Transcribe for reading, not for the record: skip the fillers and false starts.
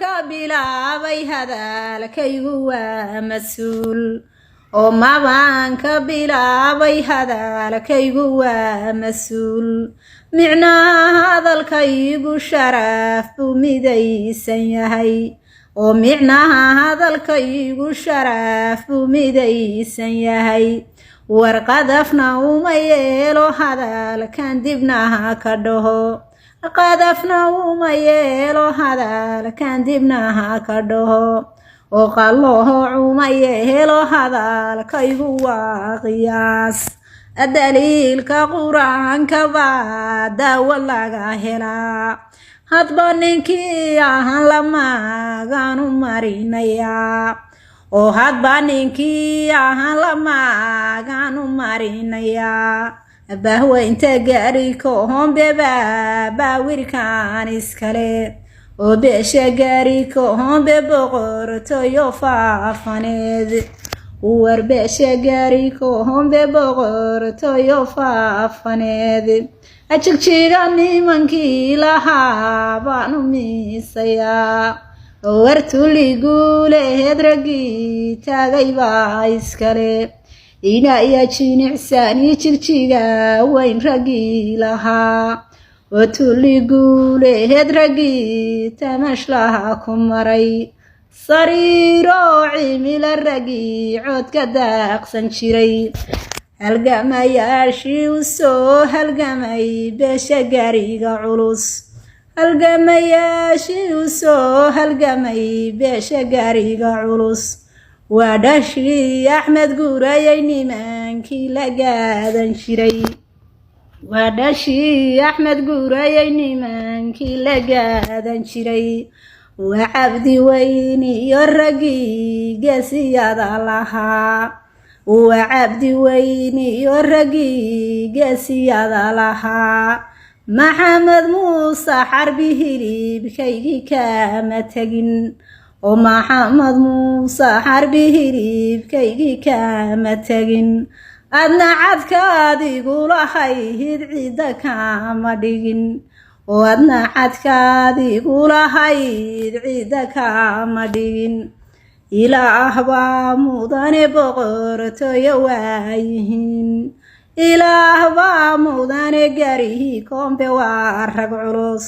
bilaabay hadalkaygu waa mas-uul oo mabaan ka bilaabay hadalkaygu waa mas-uul micnaha hadalkaygu sharaf buu midaysan yahay oo micnaha hadalkaygu sharaf buu midaysan yahay warqadafna uma yeelo hadalkan dibnaha ka dhaho qadafna uma yeelo hadalkan dibnaha ka dhaho oo qalloho uma yeelo hadalkaygu waa qiyaas daliilka qur-aanka baa daawo laga helaa hadba ninkii ahaan lamagaanu marinayaa oo hadba ninkii ahaan lamagaanu marinayaa bahweynta gaari kohombe baawirkaan iskale oo beesha gaari kohombe boqortooyo faafaneed war beesha gaari kohombe boqortooyo faafaneed ajigjiga nimankii lahaa baanu miisayaa wartuligguulehed raggii taagay baa iskale ina iyo jinicsani jigjiga wayn raggii lahaa wartuligguulehed raggii tamashlaha ku maray sariiro cimila raggii coodka daaqsan jiray halgamayaashii u soo halgamay beesha gaariga culus halgamayaashii u soo halgamay beesha gaariga culus waa dhashii axmed guurayay nimankii la gaadan jiray waa dhashii axmed guurayay nimankii la gaadan jiray waa cabdi weyni iyo raggii geesiyada lahaa waa cabdi weyni iyo raggii geesiyada lahaa maxamed muuse xarbi hilibkaygii kama tegin oo maxamed muuse xarbi hilibkaygii kama tegin adna cadkaadigu lahayd cidda kama dhigin oo adna cadkaadigu lahayd cidda kama dhigin ilaah baa mudane boqortooyo waayihiin ilaah baa mudane gaarihi koombe waa rag culus